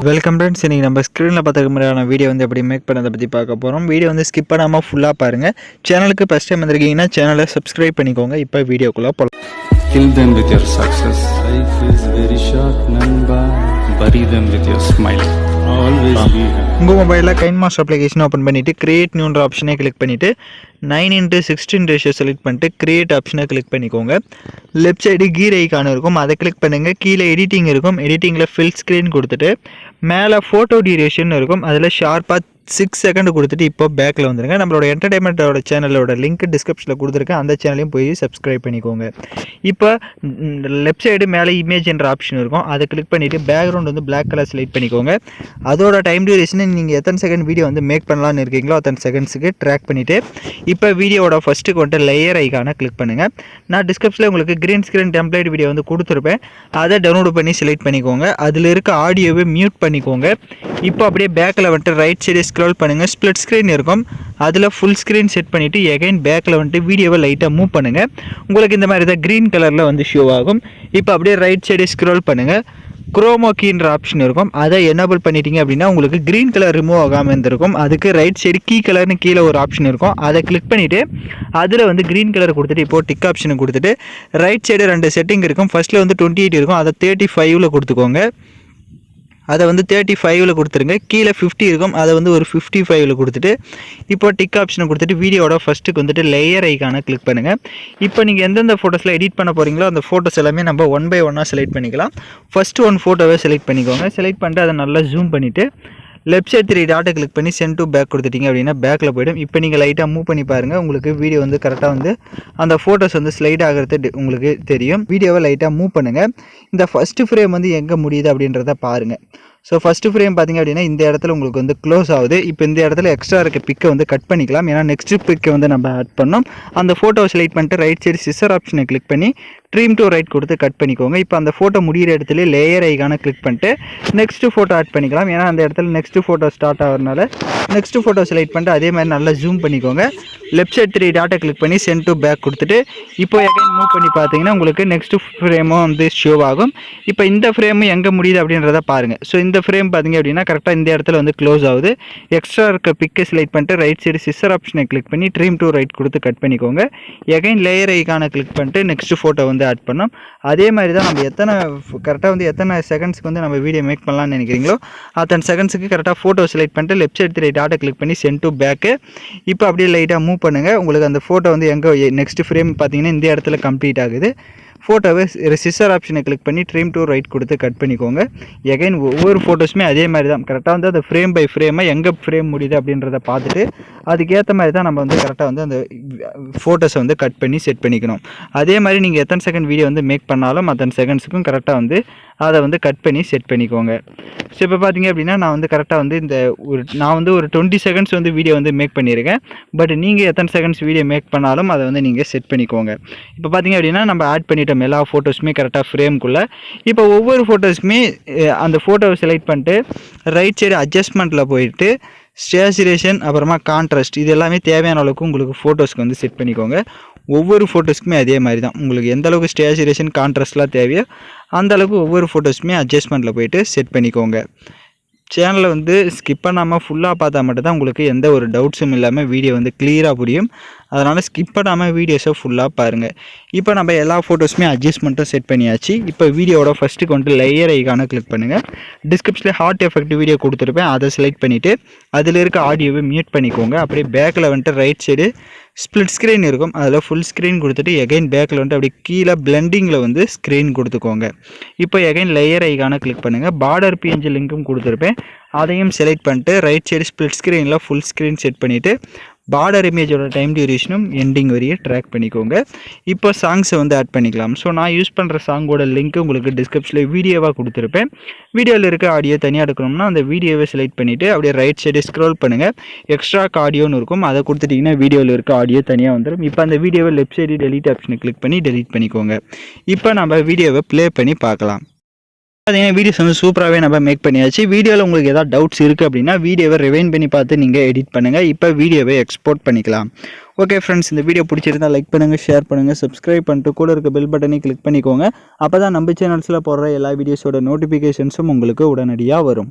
Welcome friends. இன்னைக்கு நம்ம ஸ்க்ரீனில் பார்த்துக்க மாதிரியான வீடியோ வந்து எப்படி மேக் பண்ணதை பற்றி பார்க்க போகிறோம். வீடியோ வந்து ஸ்கிப் பண்ணாமல் ஃபுல்லாக பாருங்கள். சேனலுக்கு ஃபஸ்ட் டைம் வந்திருக்கீங்கன்னா சேனலை சப்ஸ்கிரைப் பண்ணிக்கோங்க. இப்போ வீடியோக்குள்ளே போகலாம். Kill them with your success. Life is very short, Namba. Bury them with your smile. Always be happy. உங்கள் மொபைலில் கைன்மாஸ்டர் அப்ளிகேஷன் ஓப்பன் பண்ணிவிட்டு கிரியேட் நியூன்ற ஆப்ஷனை கிளிக் பண்ணிவிட்டு 9:16 ரேஷியோ செலக்ட் பண்ணிட்டு கிரியேட் ஆப்ஷனை கிளிக் பண்ணிக்கோங்க. லெஃப்ட் சைடு கீர் ஐக்கான் இருக்கும், அதை கிளிக் பண்ணுங்கள். கீழே எடிட்டிங் இருக்கும், எடிட்டிங்கில் ஃபில் ஸ்க்ரீன் கொடுத்துட்டு மேலே ஃபோட்டோ டியூரேஷன் இருக்கும், அதில் ஷார்ப்பாக 6 செகண்ட் கொடுத்துட்டு இப்போ பேக்கில் வந்துடுங்க. நம்மளோட என்டர்டைன்மெண்ட்டோட சேனலோட லிங்க் டிஸ்கிரிப்ஷனில் கொடுத்துருக்கேன், அந்த சேனலையும் போய் சப்ஸ்கிரைப் பண்ணிக்கோங்க. இப்போ லெஃப்ட் சைடு மேலே இமேஜ் என்ற ஆப்ஷன் இருக்கும், அதை கிளிக் பண்ணிவிட்டு பேக்ரவுண்ட் வந்து பிளாக் கலர் செலக்ட் பண்ணிக்கோங்க. அதோட டைம் டியூரேஷனை நீங்கள் எத்தனை செகண்ட் வீடியோ வந்து மேக் பண்ணலான்னு இருக்கீங்களோ அத்தனை செகண்ட்ஸுக்கு ட்ராக் பண்ணிவிட்டு இப்போ வீடியோட ஃபஸ்ட்டுக்கு வந்துட்டு லேயர் ஐக்கானை கிளிக் பண்ணுங்கள். நான் டிஸ்கிரிப்ஷனில் உங்களுக்கு க்ரீன் ஸ்க்ரீன் டெம்ப்ளேட் வீடியோ வந்து கொடுத்துருப்பேன், அதை டவுன்லோட் பண்ணி செலக்ட் பண்ணிக்கோங்க. அதில் இருக்க ஆடியோவை மியூட் பண்ணிக்கோங்க. இப்போ அப்படியே பேக்கில் வந்துட்டு ரைட் சைடு ஸ்க்ரோல் பண்ணுங்கள், ஸ்ப்ளிட் ஸ்க்ரீன் இருக்கும், அதில் ஃபுல் ஸ்க்ரீன் செட் பண்ணிவிட்டு எகைன் பேக்கில் வந்துட்டு வீடியோவை லைட்டாக மூவ் பண்ணுங்கள். உங்களுக்கு இந்த மாதிரி தான் க்ரீன் கலரில் வந்து ஷோ ஆகும். இப்போ அப்படியே ரைட் சைடு ஸ்க்ரோல் பண்ணுங்கள், குரோமோ கீன்ற ஆப்ஷன் இருக்கும், அதை எனேபிள் பண்ணிட்டீங்க அப்படின்னா உங்களுக்கு க்ரீன் கலர் ரிமூவ் ஆகாமல் இருந்திருக்கும். அதுக்கு ரைட் சைடு கீ கலர்னு கீழே ஒரு ஆப்ஷன் இருக்கும், அதை கிளிக் பண்ணிவிட்டு அதில் வந்து க்ரீன் கலர் கொடுத்துட்டு இப்போது டிக் ஆப்ஷனை கொடுத்துட்டு ரைட் சைடு 2 செட்டிங் இருக்கும். ஃபஸ்ட்டில் வந்து 28 இருக்கும், அதை 35ல் கொடுத்துக்கோங்க. அதை வந்து 35ல் கொடுத்துருங்க. கீழே 50 இருக்கும், அதை வந்து ஒரு 55ல் கொடுத்துட்டு இப்போ டிக் ஆப்ஷனை கொடுத்துட்டு வீடியோட ஃபஸ்ட்டுக்கு வந்துட்டு லேயர் ஐக்கானை கிளிக் பண்ணுங்கள். இப்போ நீங்கள் எந்தெந்த ஃபோட்டோஸில் எடிட் பண்ண போகிறீங்களோ அந்த ஃபோட்டோஸ் எல்லாமே நம்ம 1 by 1 செலக்ட் பண்ணிக்கலாம். ஃபஸ்ட்டு 1 ஃபோட்டோவை செலக்ட் பண்ணிக்கோங்க. செலக்ட் பண்ணிட்டு அதை நல்லா ஜூம் பண்ணிவிட்டு லெஃப்ட் சைட் 3 டாட்டை கிளிக் பண்ணி சென்ட் டு பேக் கொடுத்துட்டிங்க அப்படின்னா பேக்கில் போய்டும். இப்போ நீங்கள் லைட்டாக மூவ் பண்ணி பாருங்கள், உங்களுக்கு வீடியோ வந்து கரெக்டாக வந்து அந்த ஃபோட்டோஸ் வந்து ஸ்லைட் ஆகிறது உங்களுக்கு தெரியும். வீடியோவை லைட்டாக மூவ் பண்ணுங்கள். இந்த ஃபஸ்ட்டு ஃப்ரேம் வந்து எங்கே முடியுது அப்படின்றத பாருங்கள். ஸோ ஃபஸ்ட்டு ஃப்ரேம் பார்த்திங்க அப்படின்னா இந்த இடத்துல உங்களுக்கு வந்து க்ளோஸ் ஆகுது. இப்போ இந்த இடத்துல எக்ஸ்ட்ரா இருக்க பிக்கை வந்து கட் பண்ணிக்கலாம், ஏன்னா நெக்ஸ்ட்டு பிக்கை வந்து நம்ம ஆட் பண்ணோம். அந்த ஃபோட்டோவை செலக்ட் பண்ணிட்டு ரைட் சைடு சிசர் ஆப்ஷனை கிளிக் பண்ணி ட்ரீம் டு ரைட் கொடுத்து கட் பண்ணிக்கோங்க. இப்போ அந்த ஃபோட்டோ முடிகிற இடத்துல லேயர் ஐக்கான கிளிக் பண்ணிட்டு நெக்ஸ்ட்டு ஃபோட்டோ ஆட் பண்ணிக்கலாம், ஏன்னா அந்த இடத்துல நெக்ஸ்ட்டு ஃபோட்டோ ஸ்டார்ட் ஆகிறதுனால நெக்ஸ்ட்டு ஃபோட்டோ செலக்ட் பண்ணிட்டு அதே மாதிரி நல்லா ஜூம் பண்ணிக்கோங்க. லெஃப்ட் சைட் 3 டாட்டை கிளிக் பண்ணி சென்ட் டு பேக் கொடுத்துட்டு இப்போ எகைன் மூவ் பண்ணி பார்த்தீங்கன்னா உங்களுக்கு நெக்ஸ்ட்டு ஃப்ரேமும் வந்து ஷோ ஆகும். இப்போ இந்த ஃப்ரேமு எங்கே முடியுது அப்படின்றத பாருங்கள். ஸோ இந்த ஃப்ரேம் பார்த்தீங்க அப்படின்னா கரெக்டாக இந்த இடத்துல வந்து க்ளோஸ் ஆகுது. எக்ஸ்ட்ரா இருக்க பிக்கை செலக்ட் பண்ணிட்டு ரைட் சைடு சிசர் ஆப்ஷனை கிளிக் பண்ணி ட்ரீம் டு ரைட் கொடுத்து கட் பண்ணிக்கோங்க. எகைன் லேயர் ஐக்கானை கிளிக் பண்ணிட்டு நெக்ஸ்ட்டு ஃபோட்டோ வந்து ஆட் பண்ணோம். அதே மாதிரி தான் நம்ம கரெக்டாக வந்து எத்தனை செகண்ட்ஸ்க்கு வந்து நம்ம வீடியோ மேக் பண்ணலாம்னு நினைக்கிறீங்களோ அத்தனை செகண்ட்ஸுக்கு கரெக்டாக ஃபோட்டோ செலக்ட் பண்ணிட்டு லெஃப்ட் சைடு 3 டாட்டை கிளிக் பண்ணி சென்ட் டு பேக்கு. இப்போ அப்படியே லைட்டாக மூவ் பண்ணுங்கள். உங்களுக்கு அந்த ஃபோட்டோ வந்து எங்கே நெக்ஸ்ட் ஃப்ரேம் பார்த்தீங்கன்னா இந்த இடத்துல கம்ப்ளீட் ஆகுது. ஃபோட்டோவை சிசர் ஆப்ஷனை கிளிக் பண்ணி ட்ரீம் டு ரைட் கொடுத்து கட் பண்ணிக்கோங்க. எகைன் ஒவ்வொரு ஃபோட்டோஸுமே அதே மாதிரி தான் கரெக்டாக வந்து அந்த ஃப்ரேம் பை ஃப்ரேமாக எங்கே ஃப்ரேம் முடியுது அப்படின்றத பார்த்துட்டு அதுக்கேற்ற மாதிரி தான் நம்ம வந்து கரெக்டாக வந்து அந்த ஃபோட்டோஸை வந்து கட் பண்ணி செட் பண்ணிக்கணும். அதே மாதிரி நீங்கள் எத்தனை செகண்ட் வீடியோ வந்து மேக் பண்ணாலும் அத்தனை செகண்ட்ஸுக்கும் கரெக்டாக வந்து அதை வந்து கட் பண்ணி செட் பண்ணிக்கோங்க. ஸோ இப்போ பார்த்தீங்க அப்படின்னா நான் வந்து கரெக்டாக வந்து நான் வந்து ஒரு 20 செகண்ட்ஸ் வந்து வீடியோ வந்து மேக் பண்ணியிருக்கேன். பட் நீங்கள் எத்தனை செகண்ட்ஸ் வீடியோ மேக் பண்ணாலும் அதை வந்து நீங்கள் செட் பண்ணிக்கோங்க. இப்போ பார்த்தீங்க அப்படின்னா நம்ம ஆட் பண்ணிட்டோம் எல்லா ஃபோட்டோஸுமே கரெக்டாக ஃப்ரேம்குள்ளே. இப்போ ஒவ்வொரு ஃபோட்டோஸுமே அந்த ஃபோட்டோவை செலக்ட் பண்ணிட்டு ரைட் சைடு அட்ஜஸ்ட்மெண்ட்டில் போயிட்டு சேச்சுரேஷன் அப்புறமா கான்ட்ராஸ்ட் இது எல்லாமே தேவையான அளவுக்கு உங்களுக்கு ஃபோட்டோஸ்க்கு வந்து செட் பண்ணிக்கோங்க. ஒவ்வொரு ஃபோட்டோஸ்க்குமே அதே மாதிரி தான் உங்களுக்கு எந்த அளவுக்கு சேச்சுரேஷன் கான்ட்ராஸ்ட்லாம் தேவையோ அந்த அளவுக்கு ஒவ்வொரு ஃபோட்டோஸுமே அட்ஜஸ்ட்மெண்ட்டில் போயிட்டு செட் பண்ணிக்கோங்க. சேனலை வந்து ஸ்கிப் பண்ணாமல் ஃபுல்லாக பார்த்தா மட்டும்தான் உங்களுக்கு எந்த ஒரு டவுட்ஸும் இல்லாமல் வீடியோ வந்து கிளியராக புரியும். அதனால் ஸ்கிப் பண்ணாமல் வீடியோஸை ஃபுல்லாக பாருங்கள். இப்போ நம்ம எல்லா ஃபோட்டோஸுமே அட்ஜஸ்ட்மெண்ட்டும் செட் பண்ணியாச்சு. இப்போ வீடியோட ஃபஸ்ட்டுக்கு வந்துட்டு லேயர் ஐக்கான கிளிக் பண்ணுங்கள். டிஸ்கிரிப்ஷனில் ஹார்ட் எஃபெக்ட் வீடியோ கொடுத்துருப்பேன், அதை செலக்ட் பண்ணிவிட்டு அதில் இருக்க ஆடியோவை மியூட் பண்ணிக்கோங்க. அப்படியே பேக்கில் வந்துட்டு ரைட் சைடு ஸ்ப்ளிட் ஸ்க்ரீன் இருக்கும், அதில் ஃபுல் ஸ்க்ரீன் கொடுத்துட்டு எகைன் பேக்கில் வந்துட்டு அப்படியே கீழே பிளெண்டிங்கில் வந்து ஸ்க்ரீன் கொடுத்துக்கோங்க. இப்போ எகைன் லேயர் ஐக்கான கிளிக் பண்ணுங்கள். பார்டர் பிஎன்ஜி லிங்க்கும் கொடுத்துருப்பேன், அதையும் செலக்ட் பண்ணிட்டு ரைட் சைடு ஸ்ப்ளிட் ஸ்க்ரீனில் ஃபுல் ஸ்க்ரீன் செட் பண்ணிவிட்டு பார்டர் இமேஜோட டைம் டியூரேஷனும் எண்டிங் வரையே ட்ராக் பண்ணிக்கோங்க. இப்போ சாங்ஸை வந்து ஆட் பண்ணிக்கலாம். ஸோ நான் யூஸ் பண்ணுற சாங்கோட லிங்க் உங்களுக்கு டிஸ்கிரிப்ஷனில் வீடியோவாக கொடுத்துருப்பேன். வீடியோவில் இருக்க ஆடியோ தனியாக எடுக்கணும்னா அந்த வீடியோவை செலக்ட் பண்ணிவிட்டு அப்படியே ரைட் சைடு ஸ்க்ரோல் பண்ணுங்கள். எக்ஸ்ட்ரா ஆடியோன்னு இருக்கும், அதை கொடுத்துட்டிங்கன்னா வீடியோவில் இருக்க ஆடியோ தனியாக வந்துடும். இப்போ அந்த வீடியோவை லெஃப்ட் சைடு டெலீட் ஆப்ஷனை கிளிக் பண்ணி டெலீட் பண்ணிக்கோங்க. இப்போ நம்ம வீடியோவை ப்ளே பண்ணி பார்க்கலாம். பார்த்தீங்கன்னா வீடியோஸ் வந்து சூப்பராகவே நம்ம மேக் பண்ணியாச்சு. வீடியோவில் உங்களுக்கு ஏதாவது டவுட்ஸ் இருக்குது அப்படின்னா வீடியோவை ரிவைண்ட் பண்ணி பார்த்து நீங்கள் எடிட் பண்ணுங்கள். இப்போ வீடியோவை எக்ஸ்போர்ட் பண்ணிக்கலாம். ஓகே ஃப்ரெண்ட்ஸ், இந்த வீடியோ பிடிச்சிருந்தால் லைக் பண்ணுங்கள், ஷேர் பண்ணுங்கள், சப்ஸ்கிரைப் பண்ணிட்டு கூட இருக்க பெல் பட்டனை கிளிக் பண்ணிக்கோங்க. அப்போ தான் நம்ம சேனல்ஸில் போடுற எல்லா வீடியோஸோட நோட்டிஃபிகேஷன்ஸும் உங்களுக்கு உடனடியாக வரும்.